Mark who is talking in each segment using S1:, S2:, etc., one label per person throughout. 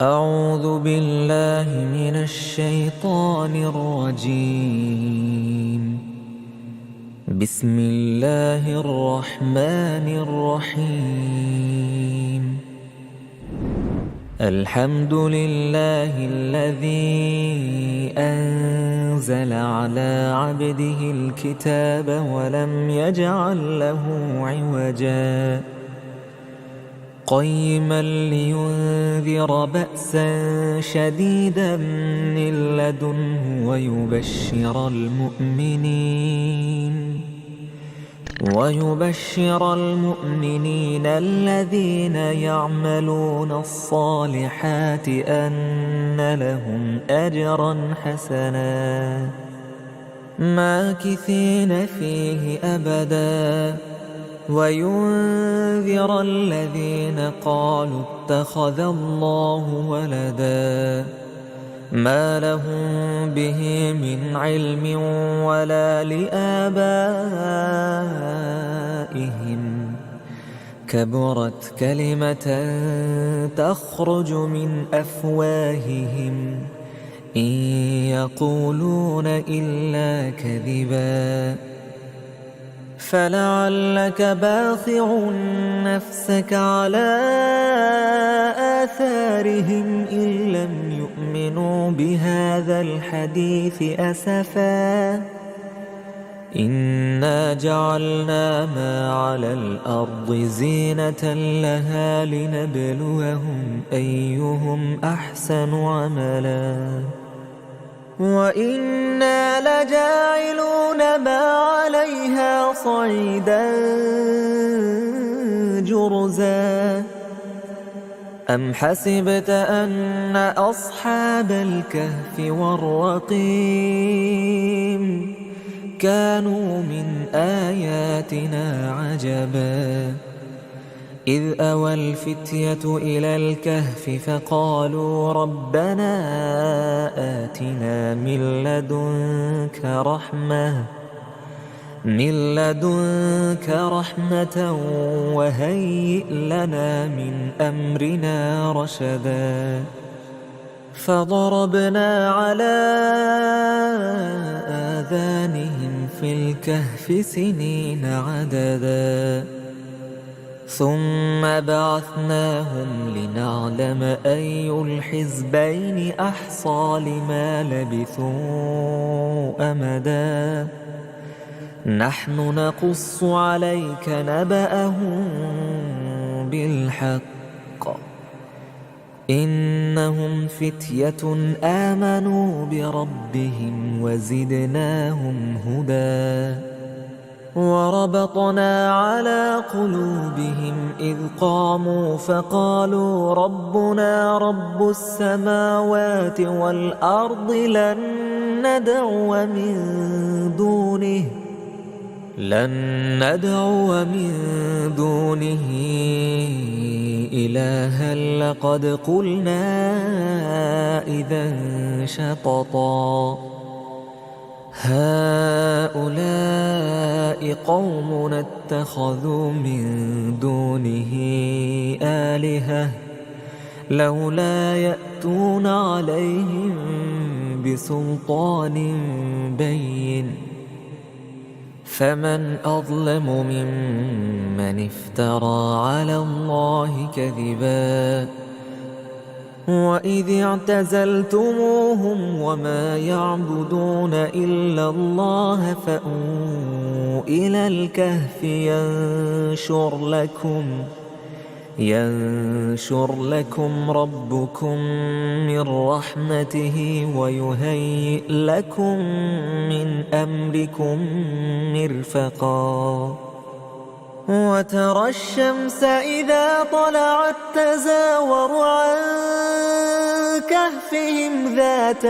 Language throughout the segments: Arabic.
S1: أعوذ بالله من الشيطان الرجيم. بسم الله الرحمن الرحيم. الحمد لله الذي أنزل على عبده الكتاب ولم يجعل له عوجا قيما لينذر بأسا شديدا من لدنه ويبشر المؤمنين الذين يعملون الصالحات أن لهم أجرا حسنا ماكثين فيه أبدا وينذر الذين قالوا اتخذ الله ولدا ما لهم به من علم ولا لآبائهم كبرت كلمة تخرج من أفواههم إن يقولون إلا كذبا فلعلك باخع نفسك على آثارهم إن لم يؤمنوا بهذا الحديث أسفا إنا جعلنا ما على الأرض زينة لها لنبلوهم أيهم أحسن عملا وإنا لجاعلون ما عليها صعيدا جرزا أم حسبت أن أصحاب الكهف والرقيم كانوا من آياتنا عجبا إذ أوى الفتية إلى الكهف فقالوا ربنا آتنا من لدنك رحمة وهيئ لنا من أمرنا رشدا فضربنا على آذانهم في الكهف سنين عددا ثم بعثناهم لنعلم أي الحزبين أحصى لما لبثوا أمدا نحن نقص عليك نبأهم بالحق إنهم فتية آمنوا بربهم وزدناهم هدى وربطنا على قلوبهم إذ قاموا فقالوا ربنا رب السماوات والأرض لن ندعو من دونه إلها لقد قلنا إذا شططا هؤلاء قومنا اتخذوا من دونه آلهة لولا يأتون عليهم بسلطان بين فمن أظلم ممن افترى على الله كذبا وإذ اعتزلتموهم وما يعبدون إلا الله فأووا إلى الكهف ينشر لكم ربكم من رحمته ويهيئ لكم من أمركم مرفقا وترى الشمس إذا طلعت تزاور عن كهفهم ذات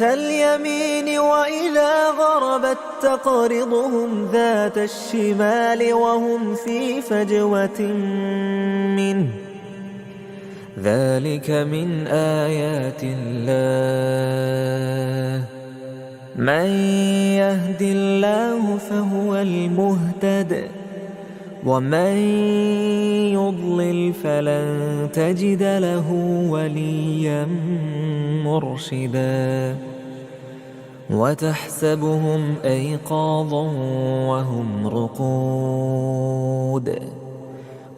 S1: اليمين وإذا غربت تقرضهم ذات الشمال وهم في فجوة منه ذلك من آيات الله من يهد الله فهو المهتد ومن يضلل فلن تجد له وليا مرشدا وتحسبهم أيقاظا وهم رقود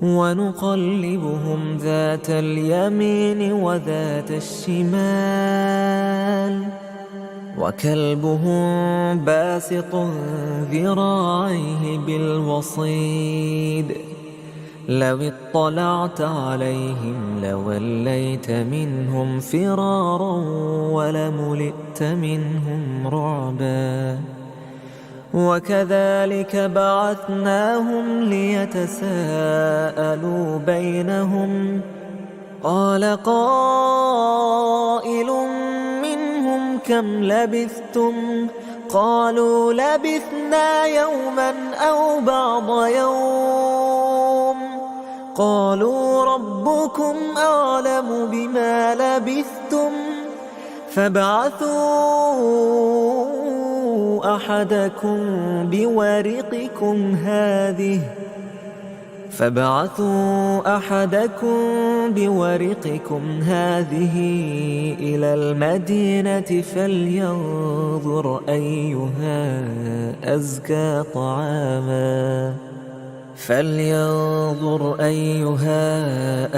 S1: ونقلبهم ذات اليمين وذات الشمال وكلبهم باسط ذراعيه بالوصيد لو اطلعت عليهم لوليت منهم فرارا ولملئت منهم رعبا وكذلك بعثناهم ليتساءلوا بينهم قال قائل منهم كم لبثتم قالوا لبثنا يوما أو بعض يوم قالوا ربكم أعلم بما لبثتم فابعثوا أحدكم بورقكم هذه إلى المدينة فلينظر أيها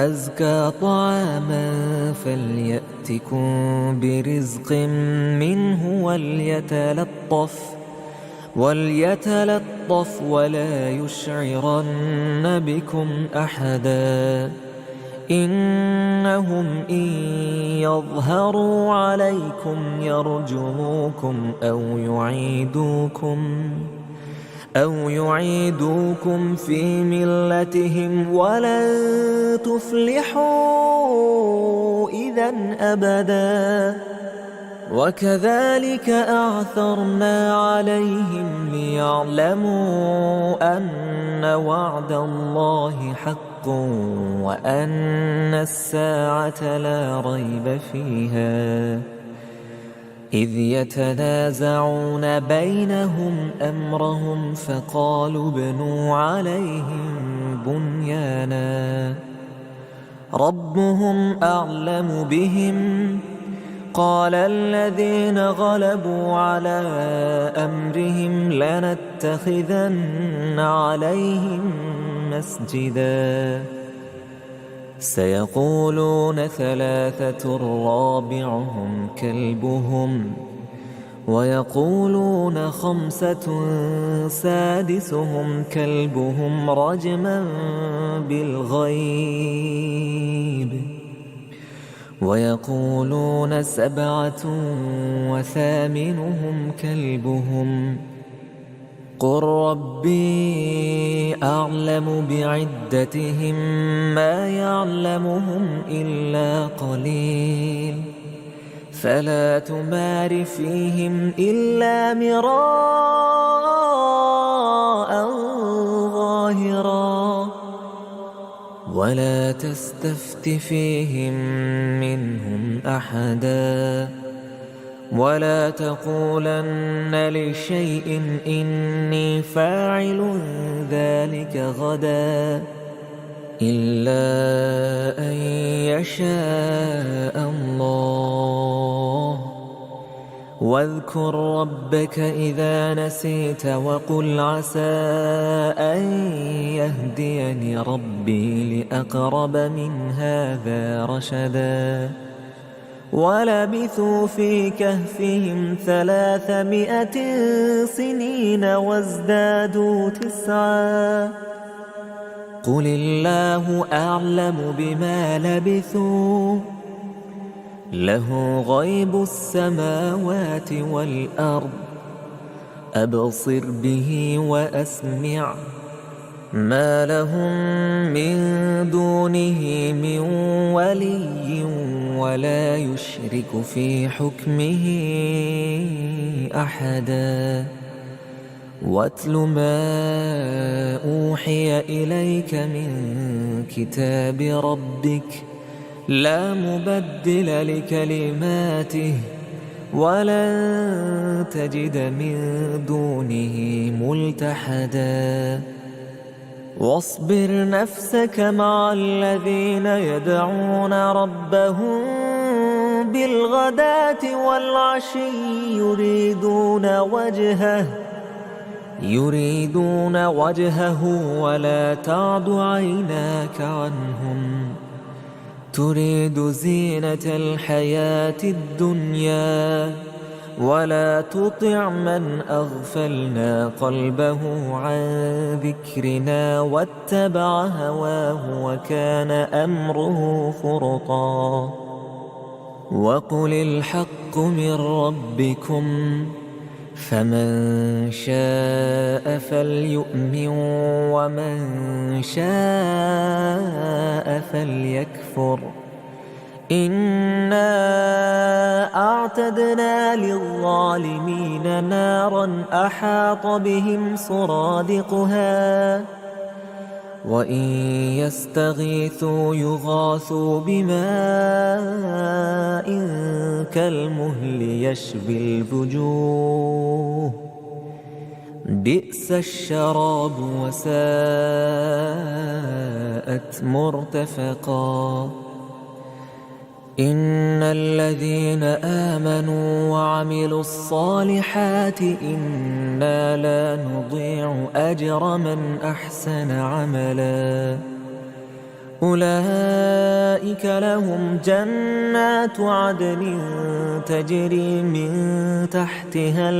S1: أزكى طعاما فليأتكم برزق منه وليتلطف ولا يشعرن بكم أحدا إنهم إن يظهروا عليكم يرجموكم أو يعيدوكم في ملتهم ولن تفلحوا إذا أبدا وكذلك أعثرنا عليهم ليعلموا أن وعد الله حق وأن الساعة لا ريب فيها إذ يتنازعون بينهم أمرهم فقالوا ابنوا عليهم بنيانا ربهم أعلم بهم قال الذين غلبوا على أمرهم لنتخذن عليهم مسجدا سيقولون ثلاثة رابعهم كلبهم ويقولون خمسة سادسهم كلبهم رجما بالغيب ويقولون سبعة وثامنهم كلبهم قل ربي أعلم بعدتهم ما يعلمهم إلا قليل فلا تمار فيهم إلا مراء ظاهرا ولا تستفت فيهم منهم أحدا ولا تقولن لشيء إني فاعل ذلك غدا إلا أن يشاء الله واذكر ربك إذا نسيت وقل عسى أن يهديني ربي لأقرب من هذا رشدا ولبثوا في كهفهم 300 سنين وازدادوا 9 قل الله أعلم بما لبثوا له غيب السماوات والأرض أبصر به وأسمع ما لهم من دونه من ولي ولا يشرك في حكمه أحدا واتل ما أوحي إليك من كتاب ربك لا مبدل لكلماته ولن تجد من دونه ملتحدا واصبر نفسك مع الذين يدعون ربهم بالغداة والعشي يريدون وجهه ولا تعد عيناك عنهم تريد زينة الحياة الدنيا ولا تطع من أغفلنا قلبه عن ذكرنا واتبع هواه وكان أمره فرطا وقل الحق من ربكم فمن شاء فليؤمن ومن شاء فليكفر إنا أعتدنا للظالمين نارا أحاط بهم سرادقها وإن يستغيثوا يغاثوا بماء كالمهل يشوي الوجوه بئس الشراب وساءت مرتفقا إن الذين آمنوا وعملوا الصالحات إنا لا نضيع أجر من أحسن عملا أولئك لهم جنات عدن تجري من تحتها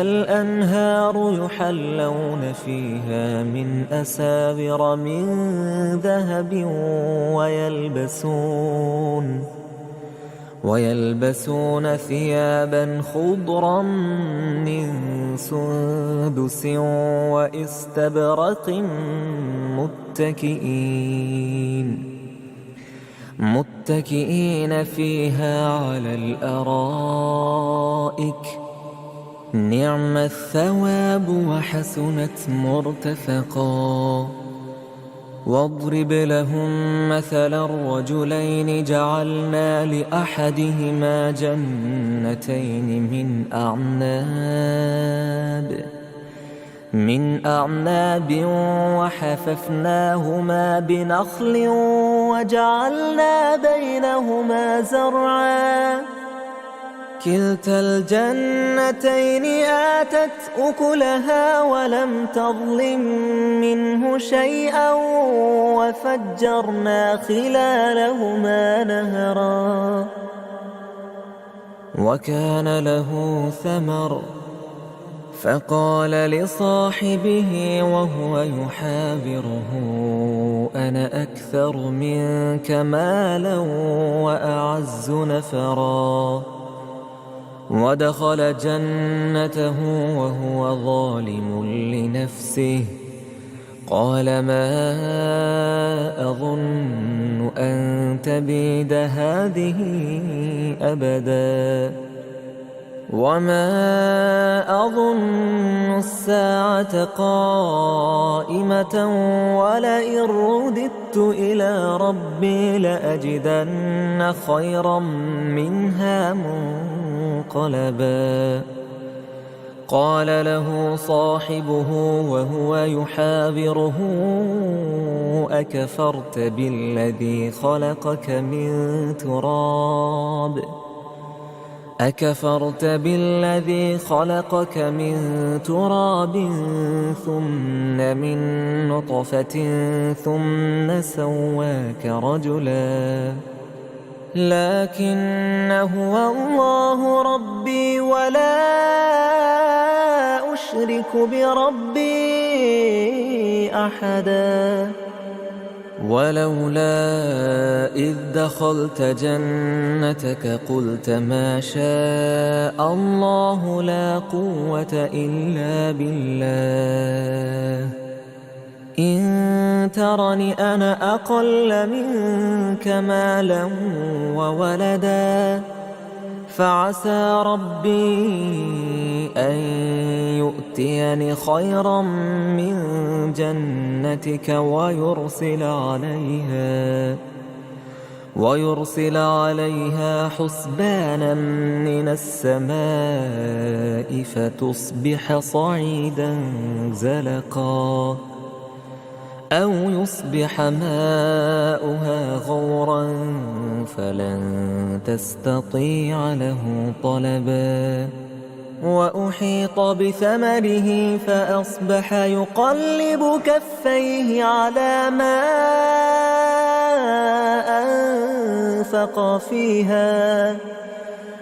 S1: الأنهار يحلون فيها من أساور من ذهب ويلبسون ثيابا خضرا من سندس وإستبرق متكئين فيها على الأرائك نعم الثواب وحسنت مرتفقا واضرب لهم مثلا الرجلين جعلنا لأحدهما جنتين من أعناب وحففناهما بنخل وجعلنا بينهما زرعا كلتا الجنتين آتت أكلها ولم تظلم منه شيئا وفجرنا خلالهما نهرا وكان له ثمر فقال لصاحبه وهو يحاوره أنا أكثر منك مالا وأعز نفرا ودخل جنته وهو ظالم لنفسه قال ما أظن أن تبيد هذه أبدا وما أظن الساعة قائمة ولئن رددت إلى ربي لأجدن خيرا منها منقلبا قال له صاحبه وهو يحاوره أكفرت بالذي خلقك من تراب ثم من نطفة ثم سواك رجلا لكن هو الله ربي ولا أشرك بربي أحدا ولولا إذ دخلت جنتك قلت ما شاء الله لا قوة إلا بالله إن ترني أنا أقل منك مالا وولدا فعسى ربي أن يؤتيني خيرا من ويرسل عليها حسبانا من السماء فتصبح صعيدا زلقا أو يصبح ماؤها غورا فلن تستطيع له طلبا وأحيط بثمره فأصبح يقلب كفيه على ما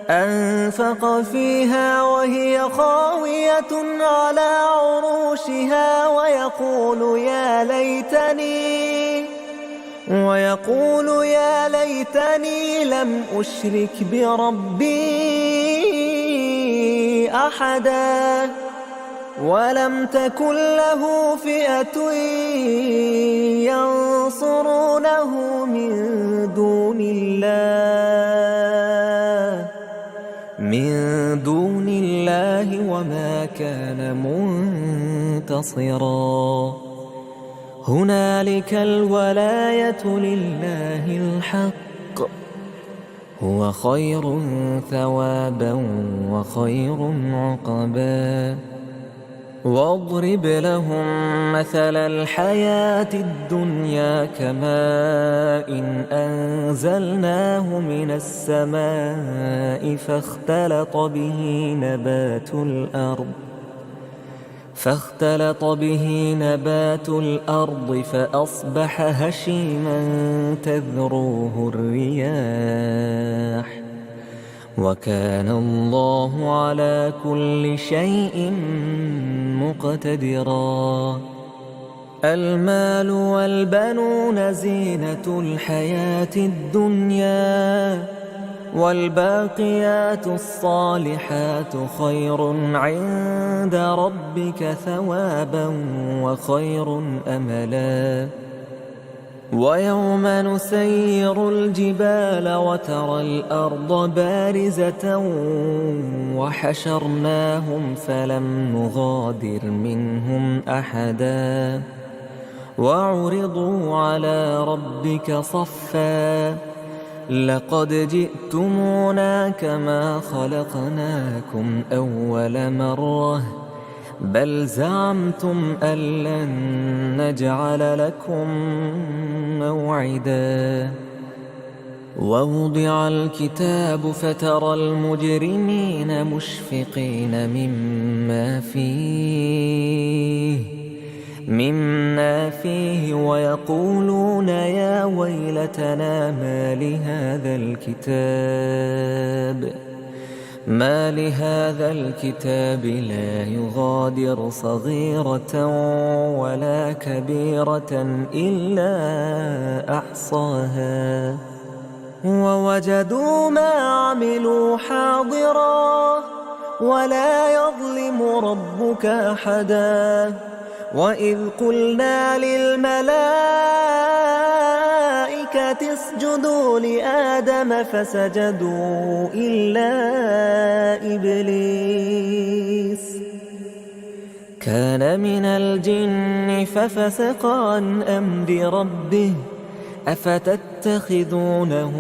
S1: أنفق فيها وهي خاوية على عروشها ويقول يا ليتني لم أشرك بربي أحدا ولم تكن له فئة ينصرونه من دون الله وما كان منتصرا هنالك الولاية لله الحق هو خير ثوابا وخير عقبا واضرب لهم مثل الحياة الدنيا كماء أنزلناه من السماء فاختلط به نبات الأرض فأصبح هشيما تذروه الرياح وكان الله على كل شيء مقتدرا المال والبنون زينة الحياة الدنيا والباقيات الصالحات خير عند ربك ثوابا وخير أملا ويوم نسير الجبال وترى الأرض بارزة وحشرناهم فلم نغادر منهم أحدا وعرضوا على ربك صفا لقد جئتمونا كما خلقناكم أول مرة بل زعمتم أن لن نجعل لكم موعدا ووضع الكتاب فترى المجرمين مشفقين مما فيه ويقولون يا ويلتنا ما لهذا الكتاب لا يغادر صغيرة ولا كبيرة إلا أحصاها ووجدوا ما عملوا حاضرا ولا يظلم ربك أحدا وإذ قلنا للملائكة اسجدوا لآدم فسجدوا إلا إبليس كان من الجن ففسق عن أمر ربه أفتتخذونه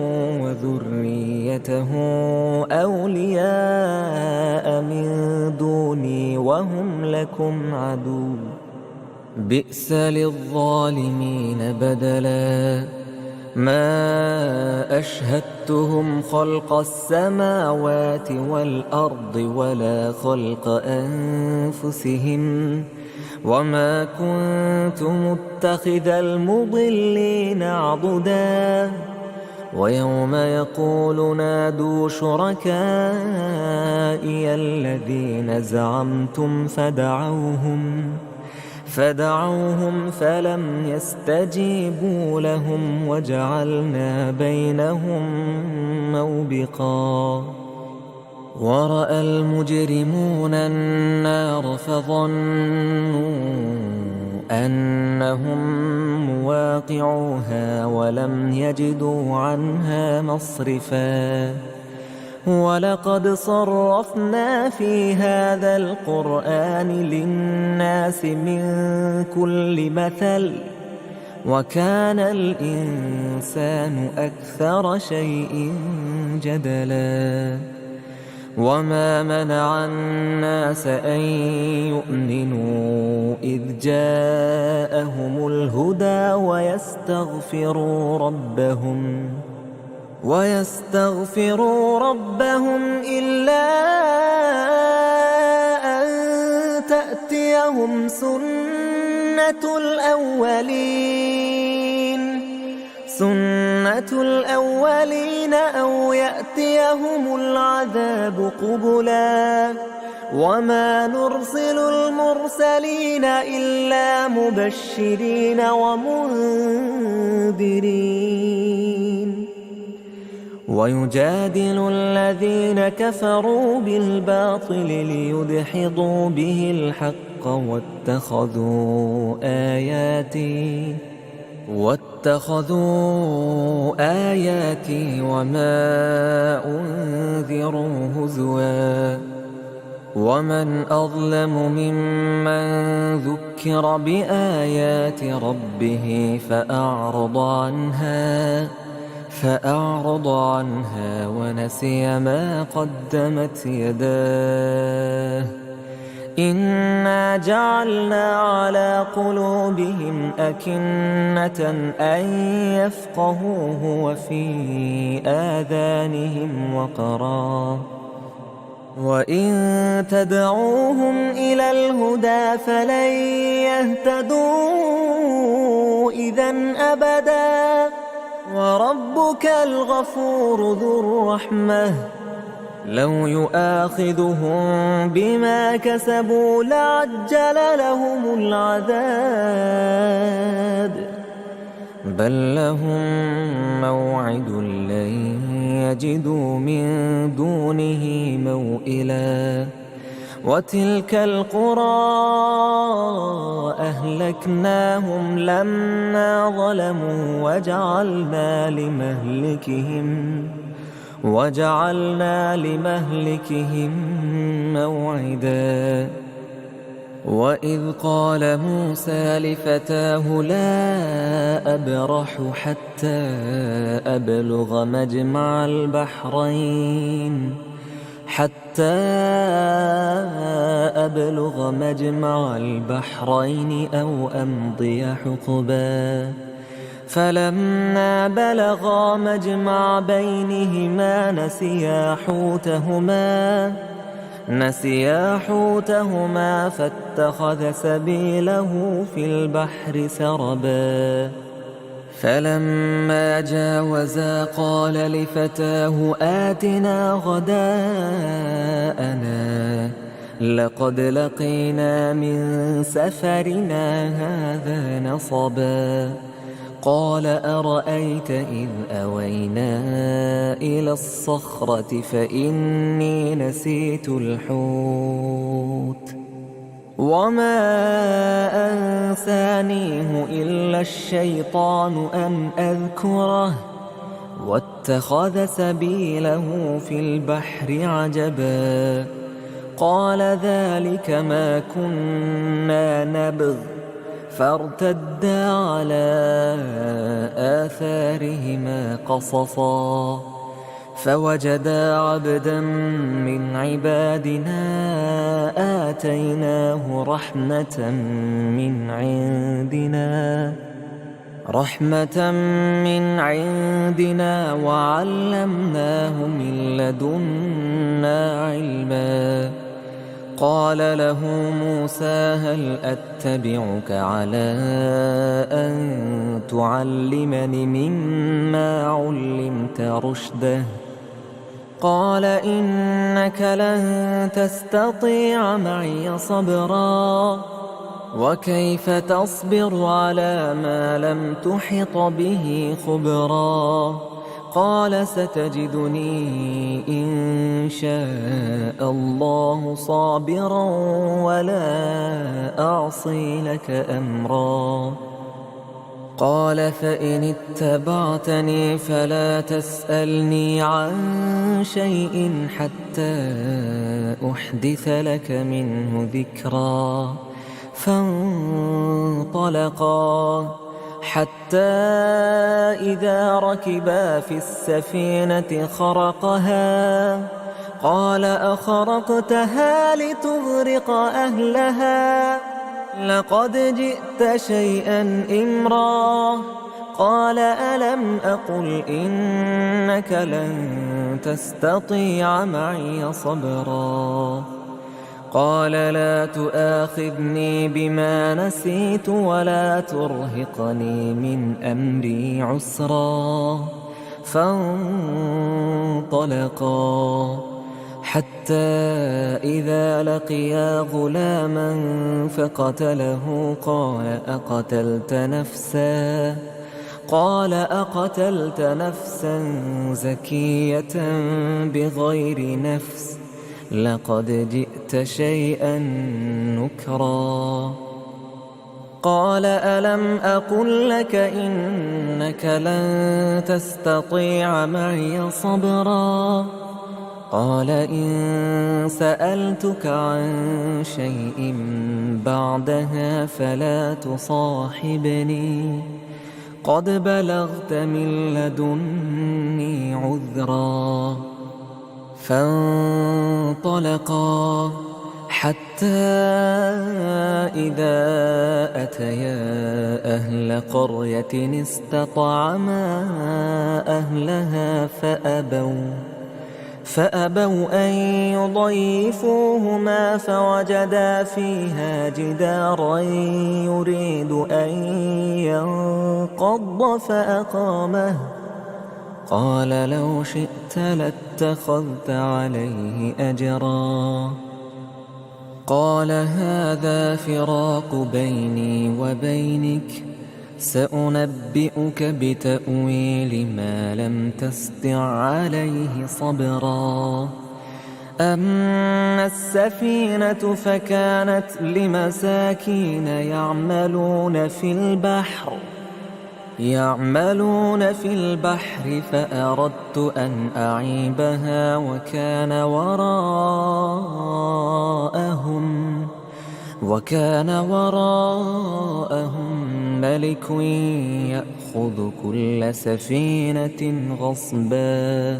S1: وذريته أولياء من دوني وهم لكم عدو بئس للظالمين بدلا ما أشهدتهم خلق السماوات والأرض ولا خلق أنفسهم وما كنت متخذ المضلين عضدا ويوم يقول نادوا شركائي الذين زعمتم فدعوهم فلم يستجيبوا لهم وجعلنا بينهم موبقا ورأى المجرمون النار فظنوا أنهم مواقعوها ولم يجدوا عنها مصرفا ولقد صرفنا في هذا القرآن للناس من كل مثل وكان الإنسان أكثر شيء جدلا وما منع الناس أن يؤمنوا إذ جاءهم الهدى ويستغفروا ربهم إلا أن تأتيهم سنة الأولين أو يأتيهم العذاب قبلا وما نرسل المرسلين إلا مبشرين ومنذرين ويجادل الذين كفروا بالباطل ليدحضوا به الحق واتخذوا آياتي وما أنذروا هزوا ومن أظلم ممن ذكر بآيات ربه فأعرض عنها ونسي ما قدمت يداه إنا جعلنا على قلوبهم أكنة أن يفقهوه وفي آذانهم وقرا وإن تدعوهم إلى الهدى فلن يهتدوا إذن أبدا وربك الغفور ذو الرحمة لو يؤاخذهم بما كسبوا لعجل لهم العذاب بل لهم موعد لن يجدوا من دونه موئلا وتلك القرى أهلكناهم لما ظلموا وجعلنا لمهلكهم موعدا وإذ قال موسى لفتاه لا أبرح حتى أبلغ مجمع البحرين أو أمضي حقبا فلما بلغا مجمع بينهما نسيا حوتهما فاتخذ سبيله في البحر سربا فلما جاوزا قال لفتاه آتنا غداءنا لقد لقينا من سفرنا هذا نصبا قال أرأيت إذ أوينا إلى الصخرة فإني نسيت الحوت وما أنسانيه إلا الشيطان أن أذكره واتخذ سبيله في البحر عجبا قال ذلك ما كنا نبغ فارتدا على آثارهما قصصا فوجدا عبدا من عبادنا آتيناه رحمة من عندنا وعلمناه من لدنا علما قال له موسى هل أتبعك على أن تعلمني مما علمت رشدا قال إنك لن تستطيع معي صبرا وكيف تصبر على ما لم تحط به خبرا قال ستجدني إن شاء الله صابرا ولا أعصي لك أمرا قال فإن اتبعتني فلا تسألني عن شيء حتى أحدث لك منه ذكرا فانطلقا حتى إذا ركبا في السفينة خرقها قال أخرقتها لتغرق أهلها لقد جئت شيئا إمرا قال ألم أقل إنك لن تستطيع معي صبرا قال لا تؤاخذني بما نسيت ولا ترهقني من أمري عسرا فانطلقا حتى إذا لقيا غلاما فقتله قال أقتلت نفسا زكية بغير نفس لقد جئت شيئا نكرا قال ألم أقل لك إنك لن تستطيع معي صبرا قال إن سألتك عن شيء بعدها فلا تصاحبني قد بلغت من لدني عذرا فانطلقا حتى إذا أتيا أهل قرية استطعما أهلها فأبوا أن يضيفوهما فوجدا فيها جدارا يريد أن ينقض فأقامه قال لو شئت لاتخذت عليه أجرا قال هذا فراق بيني وبينك سأنبئك بتأويل ما لم تستطع عليه صبرا أما السفينة فكانت لمساكين يعملون في البحر فأردت أن أعيبها وكان وراءهم ملك يأخذ كل سفينة غصبا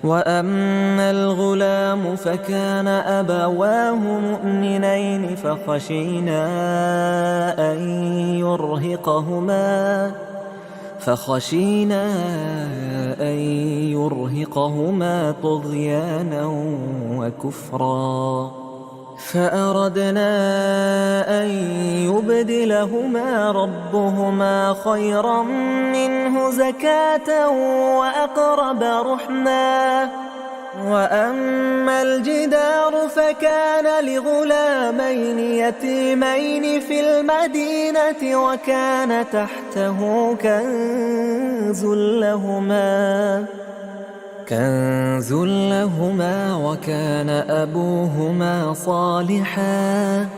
S1: وأما الغلام فكان أبواه مؤمنين فخشينا أن يرهقهما طغيانا وكفرا فأردنا أن يبدلهما ربهما خيرا منه زكاة وأقرب رحما وأما الجدار فكان لغلامين يتيمين في المدينة وكان تحته كنز لهما وكان أبوهما صالحا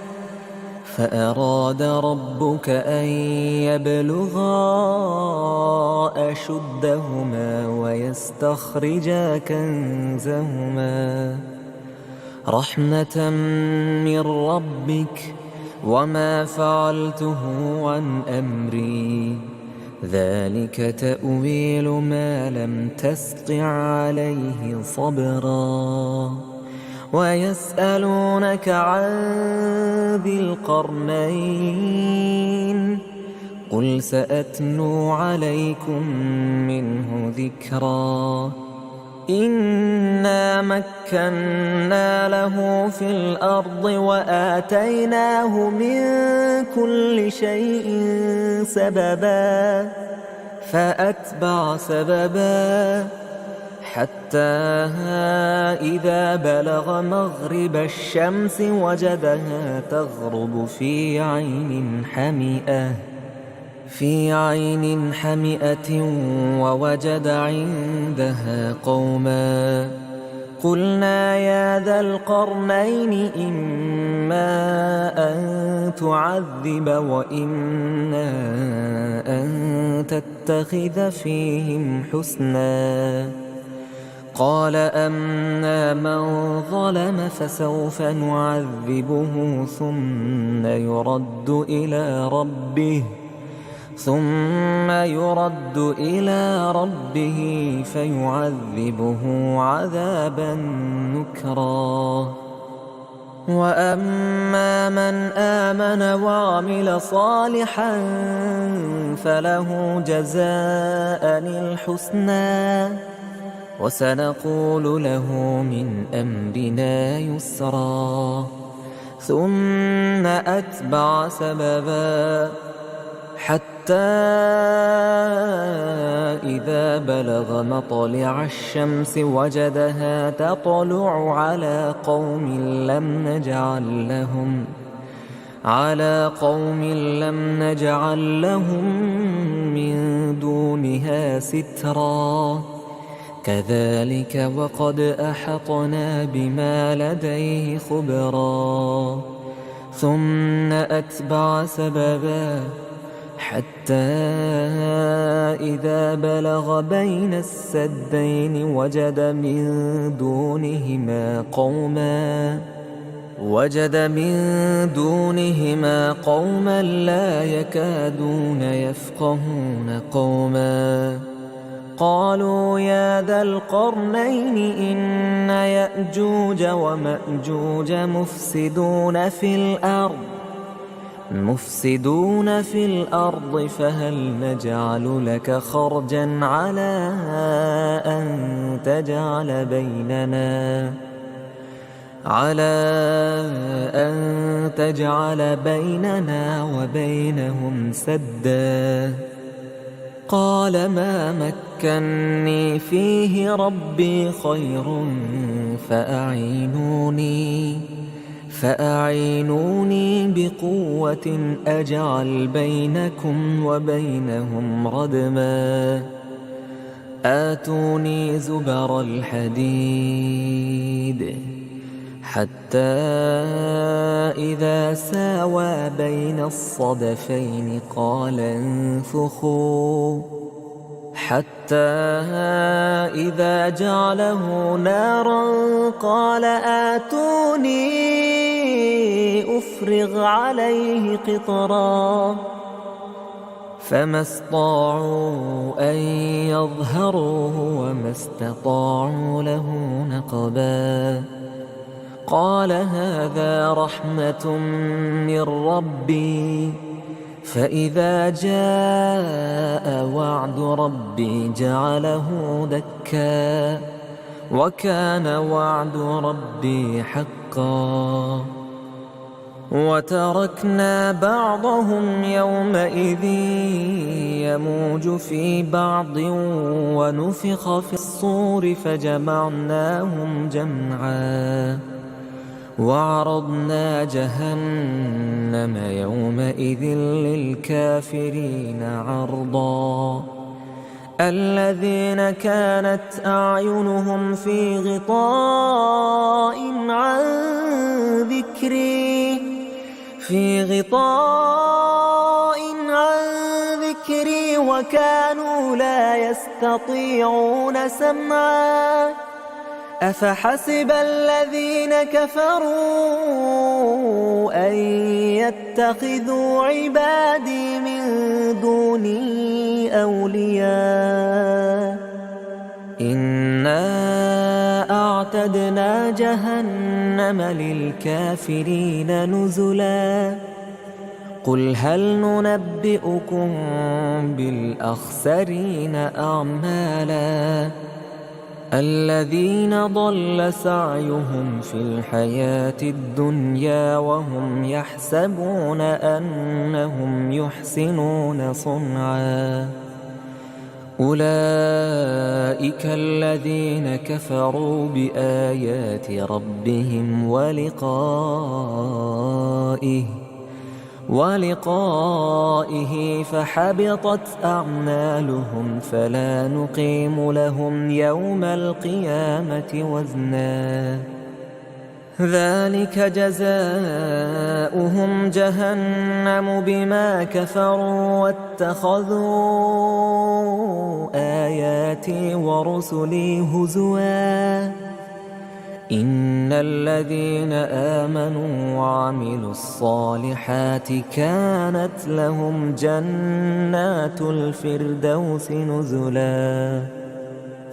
S1: فأراد ربك أن يبلغا أشدهما ويستخرجا كنزهما رحمة من ربك وما فعلته عن أمري ذلك تأويل ما لم تستطع عليه صبرا ويسألونك عن ذي القرنين قل سأتلو عليكم منه ذكرا إنا مكنا له في الأرض وآتيناه من كل شيء سببا فأتبع سببا حتى إذا بلغ مغرب الشمس وجدها تغرب في عين حمئة ووجد عندها قوما قلنا يا ذا القرنين إما أن تعذب وإما أن تتخذ فيهم حسنا قال أما من ظلم فسوف نعذبه ثم يرد إلى ربه ثم يرد إلى ربه فيعذبه عذابا نكرا. وأما من آمن وعمل صالحا فله جزاء الحسنى وسنقول له من أمرنا يسرا. ثم أتبع سببا حتى إذا بلغ مطلع الشمس وجدها تطلع على قوم لم نجعل لهم من دونها سترا. كذلك وقد أحطنا بما لديه خبرا. ثم أتبع سببا حتى إذا بلغ بين السدين وجد من دونهما قوما لا يكادون يفقهون قوما. قالوا يا ذا القرنين إن يأجوج ومأجوج مفسدون في الأرض فهل نجعل لك خرجا على أن تجعل بيننا وبينهم سدا. قال ما مكني فيه ربي خير فأعينوني بقوة أجعل بينكم وبينهم ردما. آتوني زبر الحديد حتى إذا ساوى بين الصدفين قال انفخوا حتى إذا جعله نارا قال آتوني أفرغ عليه قطرا. فما استطاعوا أن يظهروه وما استطاعوا له نقبا. قال هذا رحمة من ربي فإذا جاء وعد ربي جعله دكا وكان وعد ربي حقا. وتركنا بعضهم يومئذ يموج في بعض ونفخ في الصور فجمعناهم جمعا. وعرضنا جهنم يومئذ للكافرين عرضا. الذين كانت أعينهم في غطاء عن ذكري وكانوا لا يستطيعون سمعا. أفحسب الذين كفروا أن يتخذوا عبادي من دوني أولياء إنا أعتدنا جهنم للكافرين نزلا. قل هل ننبئكم بالأخسرين أعمالا الذين ضل سعيهم في الحياة الدنيا وهم يحسبون أنهم يحسنون صنعا. أولئك الذين كفروا بآيات ربهم ولقائه فحبطت أعمالهم فلا نقيم لهم يوم القيامة وزنا. ذلك جزاؤهم جهنم بما كفروا واتخذوا آياتي ورسلي هزوا. إن الذين آمنوا وعملوا الصالحات كانت لهم جنات الفردوس نزلا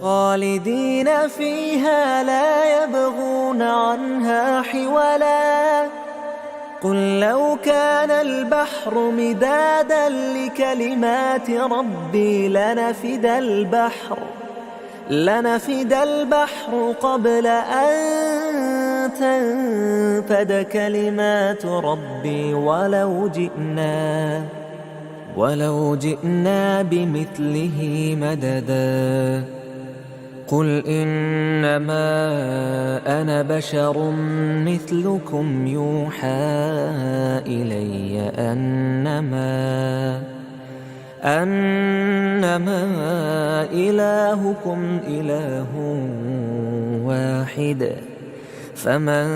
S1: خالدين فيها لا يبغون عنها حولا قل لو كان البحر مدادا لكلمات ربي لنفد البحر قبل أن تنفد كلمات ربي ولو جئنا بمثله مددا قل إنما أنا بشر مثلكم يوحى إلي أنما إلهكم إله واحد فمن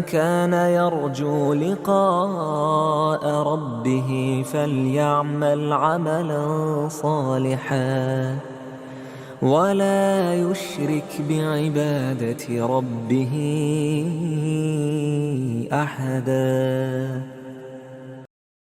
S1: كان يرجو لقاء ربه فليعمل عملا صالحا ولا يشرك بعبادة ربه أحدا.